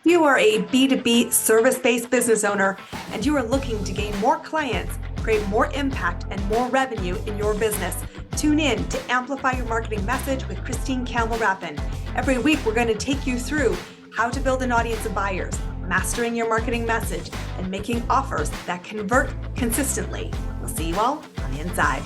You are a B2B service-based business owner and you are looking to gain more clients, create more impact, and more revenue in your business. Tune in to Amplify Your Marketing Message with Christine Campbell-Rappin. Every week, we're going to take you through how to build an audience of buyers, mastering your marketing message, and making offers that convert consistently. We'll see you all on the inside.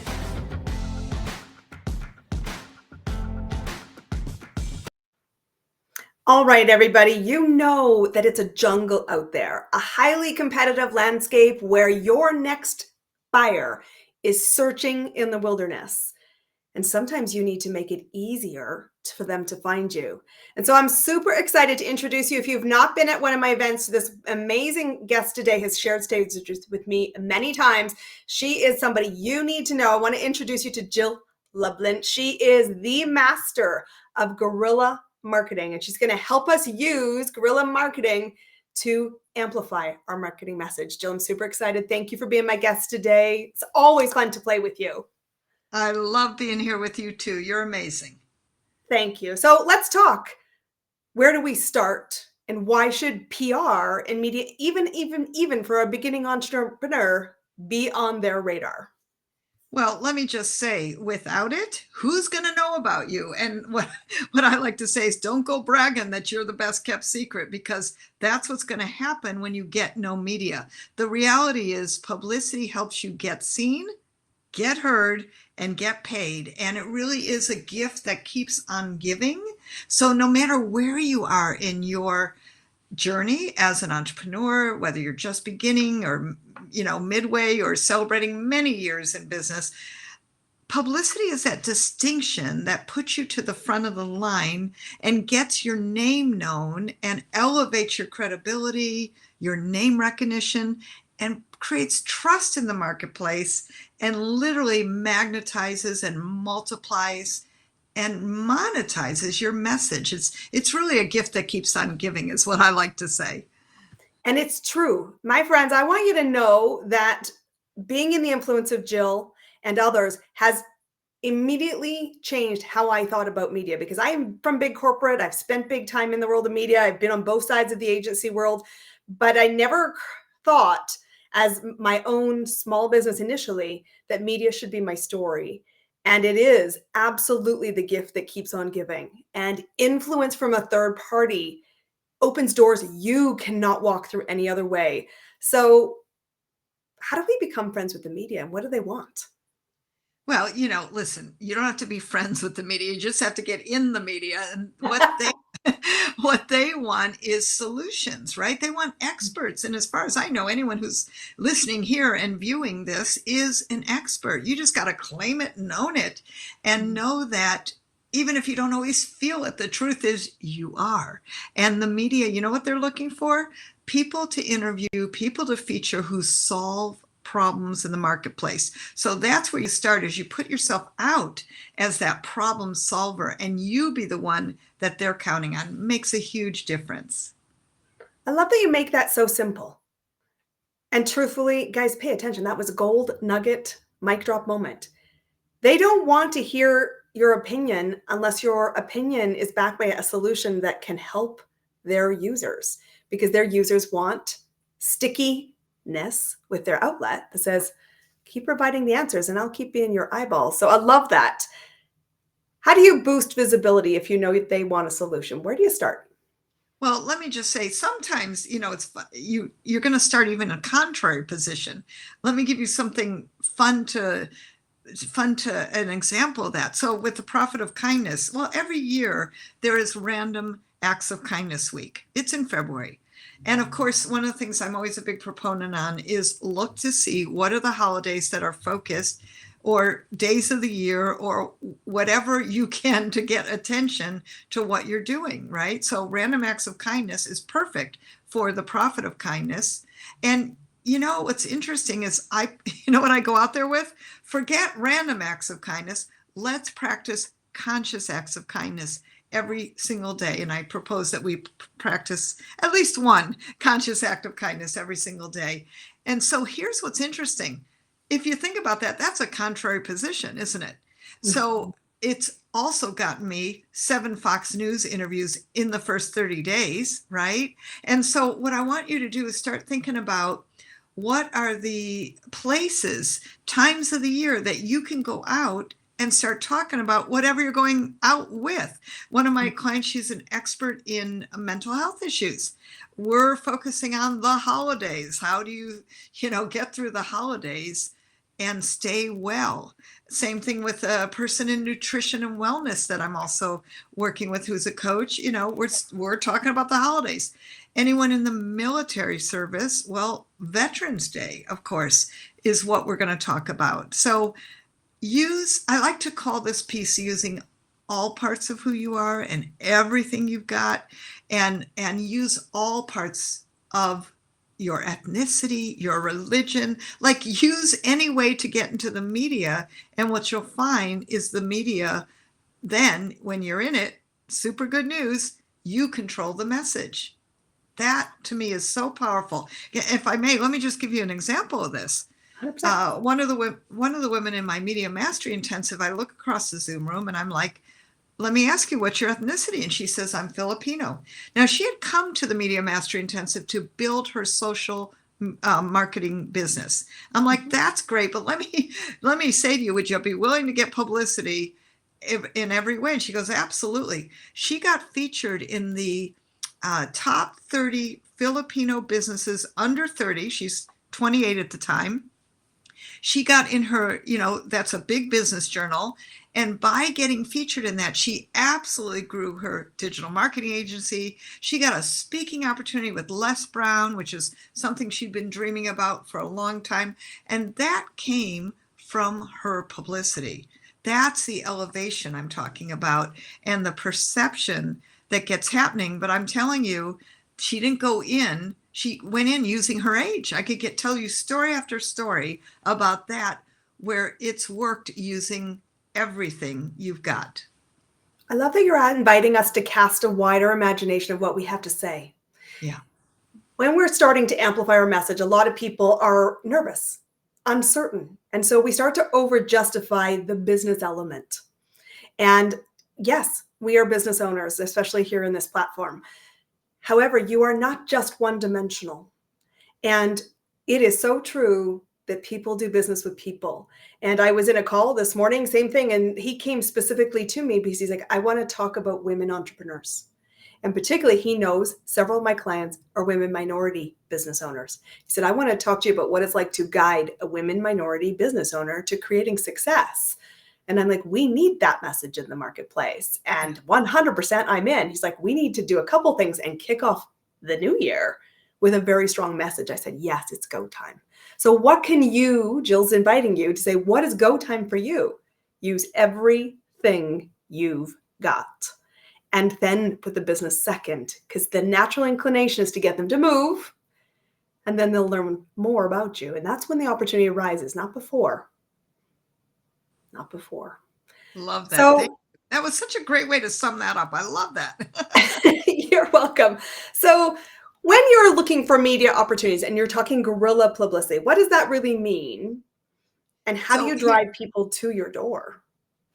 All right, everybody, you know that it's a jungle out there, a highly competitive landscape where your next buyer is searching in the wilderness. And sometimes you need to make it easier for them to find you. And so I'm super excited to introduce you. If you've not been at one of my events, this amazing guest today has shared stages with me many times. She is somebody you need to know. I want to introduce you to Jill Lublin. She is the master of guerrilla marketing, and she's going to help us use guerrilla marketing to amplify our marketing message. Jill, I'm super excited. Thank you for being my guest today. It's always fun to play with you. I love being here with you too. You're amazing. Thank you. So let's talk. Where do we start, and why should PR and media, even for a beginning entrepreneur, be on their radar? Well, let me just say, without it, who's going to know about you? And what I like to say is don't go bragging that you're the best kept secret, because that's what's going to happen when you get no media. The reality is publicity helps you get seen, get heard, and get paid. And it really is a gift that keeps on giving. So no matter where you are in your journey as an entrepreneur, whether you're just beginning or midway or celebrating many years in business, publicity is that distinction that puts you to the front of the line and gets your name known and elevates your credibility, your name recognition, and creates trust in the marketplace, and literally magnetizes and multiplies and monetizes your message. It's really a gift that keeps on giving, is what I like to say. And it's true. My friends, I want you to know that being in the influence of Jill and others has immediately changed how I thought about media, because I am from big corporate. I've spent big time in the world of media. I've been on both sides of the agency world, but I never thought, as my own small business initially, that media should be my story. And it is absolutely the gift that keeps on giving. And influence from a third party opens doors you cannot walk through any other way. So how do we become friends with the media, and what do they want? Well, listen, you don't have to be friends with the media. You just have to get in the media. And what they want is solutions, right? They want experts. And as far as I know, anyone who's listening here and viewing this is an expert. You just got to claim it and own it, and know that even if you don't always feel it, the truth is you are. And the media, you know what they're looking for? People to interview, people to feature who solve problems in the marketplace. So that's where you start, is you put yourself out as that problem solver, and you be the one that they're counting on. It makes a huge difference. I love that you make that so simple. And truthfully, guys, pay attention. That was a gold nugget, mic drop moment. They don't want to hear your opinion unless your opinion is backed by a solution that can help their users, because their users want stickiness with their outlet that says, keep providing the answers and I'll keep being your eyeball. So I love that. How do you boost visibility if you know they want a solution? Where do you start? Well, let me just say, sometimes, it's fun. You're going to start even a contrary position. Let me give you something fun to an example of that. So with the Profit of Kindness, well, every year there is Random Acts of Kindness Week. It's in February. And of course, one of the things I'm always a big proponent on is look to see what are the holidays that are focused, or days of the year, or whatever you can to get attention to what you're doing, right? So Random Acts of Kindness is perfect for the Profit of Kindness. And what's interesting is what I go out there with? Forget random acts of kindness. Let's practice conscious acts of kindness every single day. And I propose that we practice at least one conscious act of kindness every single day. And so here's what's interesting. If you think about that, that's a contrary position, isn't it? So it's also gotten me 7 Fox News interviews in the first 30 days, right? And so what I want you to do is start thinking about what are the places, times of the year that you can go out and start talking about whatever you're going out with. One of my clients, she's an expert in mental health issues. We're focusing on the holidays. How do you get through the holidays and stay well? Same thing with a person in nutrition and wellness that I'm also working with who's a coach. We're talking about the holidays. Anyone in the military service, well, Veterans Day, of course, is what we're going to talk about. So I like to call this piece using all parts of who you are and everything you've got, and use all parts of your ethnicity, your religion, like use any way to get into the media. And what you'll find is the media, then when you're in it, super good news, you control the message. That to me is so powerful. If I may, let me just give you an example of this. One of the women in my Media Mastery Intensive, I look across the Zoom room and I'm like, let me ask you, what's your ethnicity? And she says, I'm Filipino. Now, she had come to the Media Mastery Intensive to build her social marketing business. I'm like, that's great, but let me say to you, would you be willing to get publicity in every way? And she goes, absolutely. She got featured in the top 30 Filipino businesses under 30. She's 28 at the time. She got in her, that's a big business journal. And by getting featured in that, she absolutely grew her digital marketing agency. She got a speaking opportunity with Les Brown, which is something she'd been dreaming about for a long time. And that came from her publicity. That's the elevation I'm talking about and the perception that gets happening. But I'm telling you, she didn't go in. She went in using her age. I could tell you story after story about that, where it's worked using everything you've got. I love that you're inviting us to cast a wider imagination of what we have to say. Yeah. When we're starting to amplify our message, a lot of people are nervous, uncertain. And so we start to over-justify the business element. And yes, we are business owners, especially here in this platform. However, you are not just one-dimensional. And it is so true that people do business with people. And I was in a call this morning, same thing. And he came specifically to me because he's like, I want to talk about women entrepreneurs. And particularly, he knows several of my clients are women minority business owners. He said, I want to talk to you about what it's like to guide a women minority business owner to creating success. And I'm like, we need that message in the marketplace. And 100% I'm in. He's like, we need to do a couple things and kick off the new year with a very strong message. I said, yes, it's go time. So what can you, Jill's inviting you to say, what is go time for you? Use everything you've got. And then put the business second, because the natural inclination is to get them to move. And then they'll learn more about you. And that's when the opportunity arises, not before. Not before. Love that. So, that was such a great way to sum that up. I love that. You're welcome. So when you're looking for media opportunities and you're talking guerrilla publicity, what does that really mean? And how do you drive people to your door?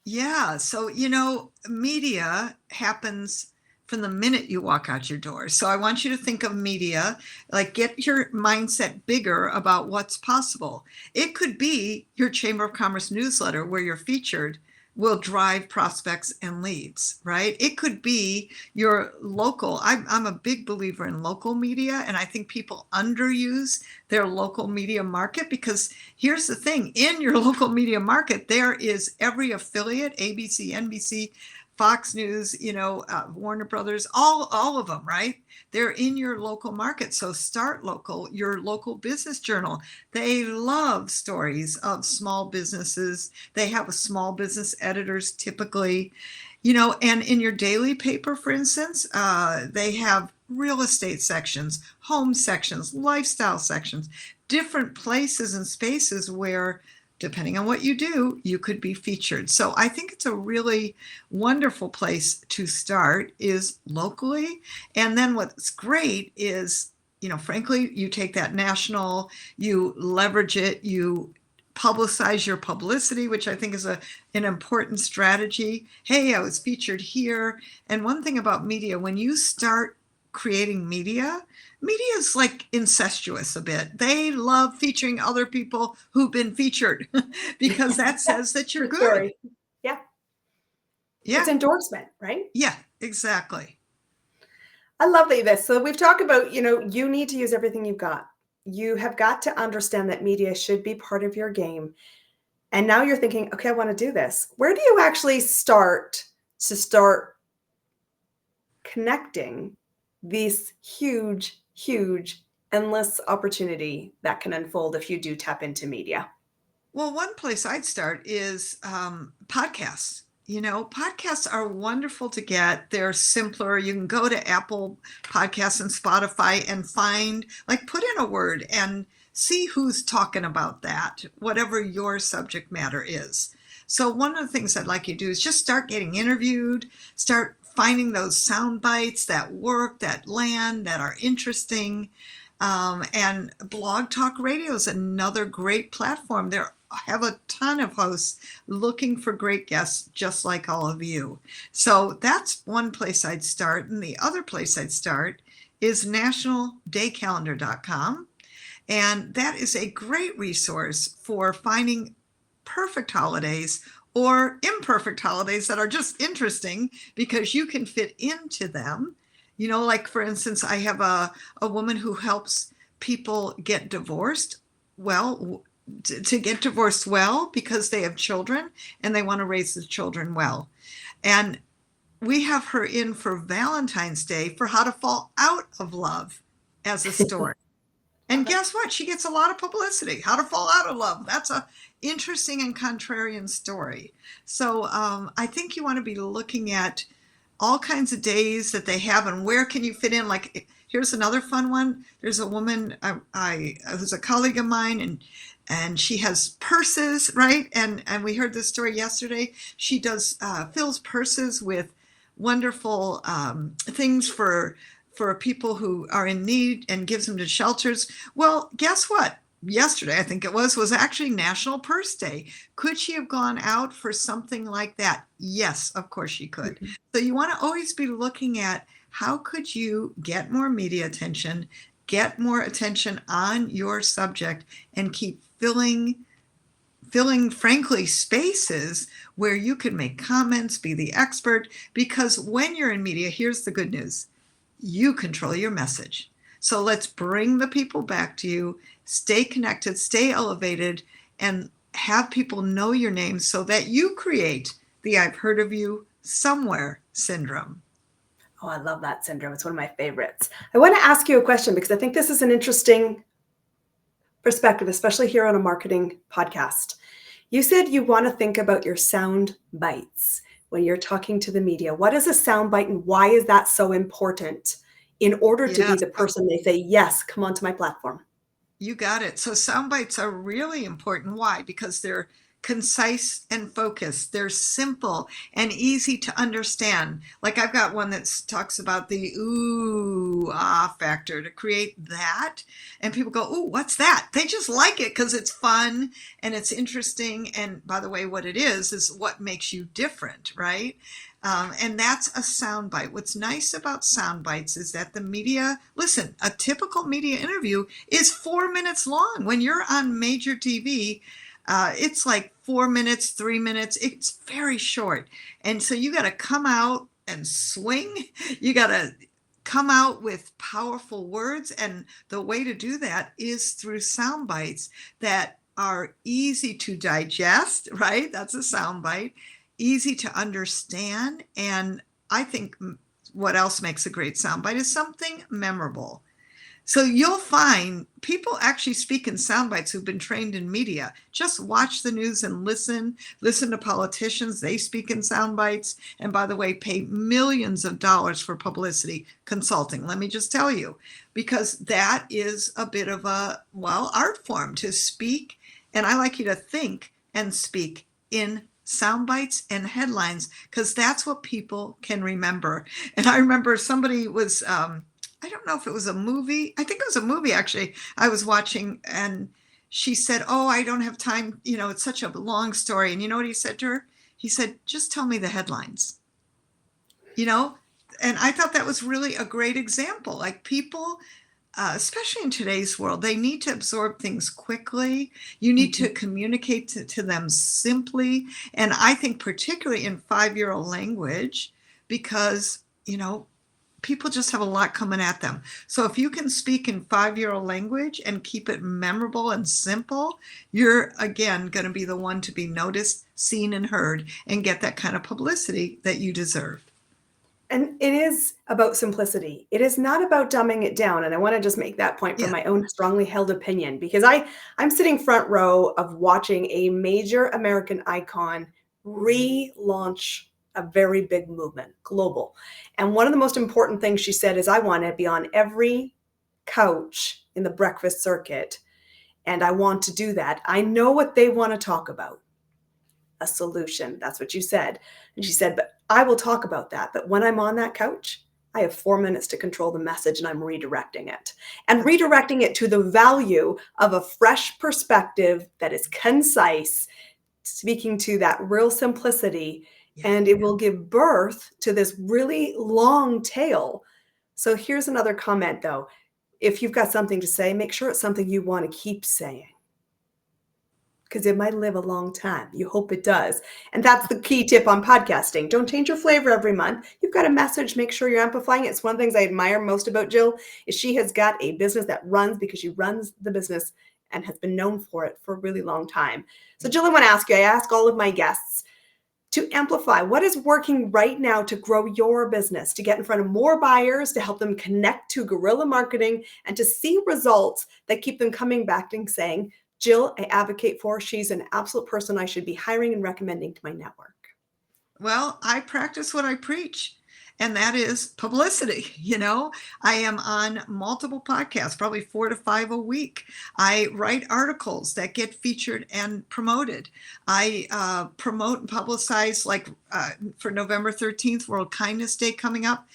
Yeah. So, media happens from the minute you walk out your door. So I want you to think of media, like get your mindset bigger about what's possible. It could be your Chamber of Commerce newsletter where you're featured will drive prospects and leads, right? It could be your local. I'm a big believer in local media, and I think people underuse their local media market, because here's the thing, in your local media market, there is every affiliate, ABC, NBC, Fox News, Warner Brothers, all of them, right? They're in your local market. So start local, your local business journal. They love stories of small businesses. They have a small business editors typically, and in your daily paper, for instance, they have real estate sections, home sections, lifestyle sections, different places and spaces where, depending on what you do, you could be featured. So I think it's a really wonderful place to start is locally. And then what's great is, frankly, you take that national, you leverage it, you publicize your publicity, which I think is an important strategy. Hey, I was featured here. And one thing about media, when you start creating media is like incestuous a bit. They love featuring other people who've been featured because that says that you're good. Story. Yeah. Yeah. It's endorsement, right? Yeah, exactly. I love this. So we've talked about, you need to use everything you've got. You have got to understand that media should be part of your game. And now you're thinking, okay, I want to do this. Where do you actually start connecting these huge, endless opportunity that can unfold if you do tap into media? Well, one place I'd start is podcasts. Podcasts are wonderful to get. They're simpler. You can go to Apple Podcasts and Spotify and put in a word and see who's talking about that, whatever your subject matter is. So one of the things I'd like you to do is just start getting interviewed, start finding those sound bites that work, that land, that are interesting. And Blog Talk Radio is another great platform. There have a ton of hosts looking for great guests just like all of you. So that's one place I'd start. And the other place I'd start is nationaldaycalendar.com. And that is a great resource for finding perfect holidays or imperfect holidays that are just interesting because you can fit into them. Like for instance, I have a woman who helps people get divorced. Well, to get divorced well because they have children and they want to raise the children well. And we have her in for Valentine's Day for how to fall out of love as a story. And guess what? She gets a lot of publicity. How to fall out of love. That's a interesting and contrarian story. So I think you want to be looking at all kinds of days that they have and where can you fit in. Like, here's another fun one. There's a woman who's a colleague of mine, and she has purses, right? And we heard this story yesterday. She does fills purses with wonderful things for people who are in need and gives them to shelters. Well, guess what? Yesterday, I think it was actually National Purse Day. Could she have gone out for something like that? Yes, of course she could. Mm-hmm. So you want to always be looking at how could you get more media attention, get more attention on your subject, and keep filling, frankly, spaces where you can make comments, be the expert, because when you're in media, here's the good news. You control your message. So let's bring the people back to you, stay connected, stay elevated, and have people know your name so that you create the I've heard of you somewhere syndrome. Oh, I love that syndrome. It's one of my favorites. I want to ask you a question because I think this is an interesting perspective, especially here on a marketing podcast. You said you want to think about your sound bites when you're talking to the media. What is a sound bite and why is that so important in order to be the person they say, yes, come onto my platform? You got it. So sound bites are really important. Why? Because they're concise and focused. They're simple and easy to understand. Like I've got one that talks about the ooh, ah factor to create that. And people go, ooh, what's that? They just like it because it's fun and it's interesting. And by the way, what it is what makes you different, right? And that's a soundbite. What's nice about sound bites is that the media, listen, a typical media interview is 4 minutes long. When you're on major TV, it's like 4 minutes, 3 minutes. It's very short. And so you got to come out and swing. You got to come out with powerful words. And the way to do that is through sound bites that are easy to digest, right? That's a sound bite. Easy to understand. And I think what else makes a great soundbite is something memorable. So you'll find people actually speak in soundbites who've been trained in media. Just watch the news and listen to politicians. They speak in soundbites. And by the way, pay millions of dollars for publicity consulting. Let me just tell you, because that is a bit of a, art form to speak. And I like you to think and speak in sound bites and headlines, because that's what people can remember. And I remember somebody was, I don't know if it was a movie. I think it was a movie, actually, I was watching, and she said, "Oh, I don't have time. It's such a long story." And you know what he said to her? He said, "Just tell me the headlines." And I thought that was really a great example. Like people, especially in today's world, they need to absorb things quickly. You need to communicate to them simply. And I think particularly in 5-year-old language, because, people just have a lot coming at them. So if you can speak in 5-year-old language and keep it memorable and simple, you're, again, going to be the one to be noticed, seen, and heard and get that kind of publicity that you deserve. And it is about simplicity. It is not about dumbing it down. And I want to just make that point from my own strongly held opinion, because I'm sitting front row of watching a major American icon relaunch a very big movement, global. And one of the most important things she said is, I want to be on every couch in the breakfast circuit. And I want to do that. I know what they want to talk about. A solution. That's what you said. And she said, but I will talk about that. But when I'm on that couch, I have 4 minutes to control the message, and I'm redirecting it. And redirecting it to the value of a fresh perspective that is concise, speaking to that real simplicity, and it will give birth to this really long tail. So here's another comment though. If you've got something to say, make sure it's something you want to keep saying, because it might live a long time. You hope it does. And that's the key tip on podcasting. Don't change your flavor every month. You've got a message, make sure you're amplifying it. It's one of the things I admire most about Jill is she has got a business that runs because she runs the business and has been known for it for a really long time. So Jill, I want to ask you, I ask all of my guests to amplify. What is working right now to grow your business, to get in front of more buyers, to help them connect to guerrilla marketing, and to see results that keep them coming back and saying, Jill, I advocate for. She's an absolute person I should be hiring and recommending to my network. Well, I practice what I preach, and that is publicity. I am on multiple podcasts, probably 4 to 5 a week. I write articles that get featured and promoted. I promote and publicize, like for November 13th, World Kindness Day coming up.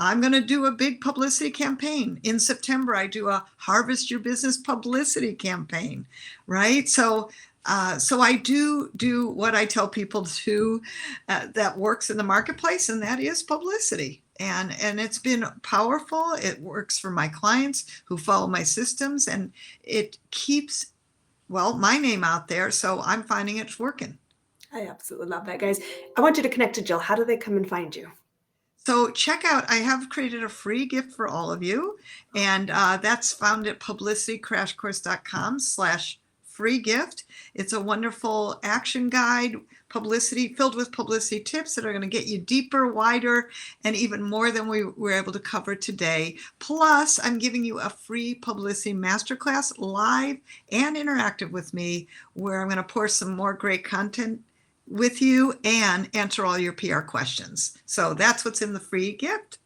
I'm going to do a big publicity campaign. In September, I do a Harvest Your Business publicity campaign, right? So I do what I tell people to that works in the marketplace, and that is publicity. And it's been powerful. It works for my clients who follow my systems, and it keeps, my name out there. So I'm finding it's working. I absolutely love that, guys. I want you to connect to Jill. How do they come and find you? So check out, I have created a free gift for all of you, and that's found at publicitycrashcourse.com/free gift. It's a wonderful action guide, publicity filled with publicity tips that are going to get you deeper, wider, and even more than we were able to cover today. Plus, I'm giving you a free publicity masterclass, live and interactive with me, where I'm going to pour some more great content with you and answer all your PR questions. So that's what's in the free gift.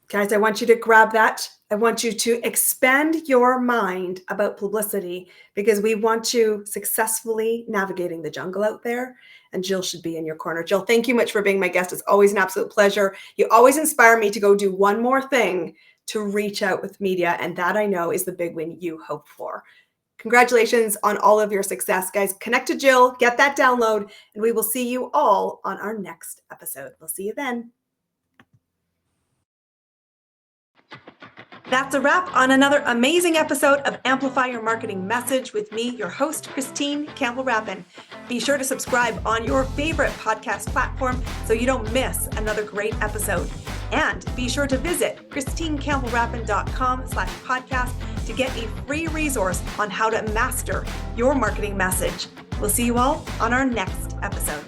Guys, I want you to grab that. I want you to expand your mind about publicity, because we want you successfully navigating the jungle out there, and Jill should be in your corner. Jill, thank you much for being my guest. It's always an absolute pleasure. You always inspire me to go do one more thing to reach out with media, and that I know is the big win you hope for. Congratulations on all of your success, guys. Connect to Jill, get that download, and we will see you all on our next episode. We'll see you then. That's a wrap on another amazing episode of Amplify Your Marketing Message with me, your host, Christine Campbell-Rappin. Be sure to subscribe on your favorite podcast platform so you don't miss another great episode. And be sure to visit christinecampbellrappin.com/podcast to get a free resource on how to master your marketing message. We'll see you all on our next episode.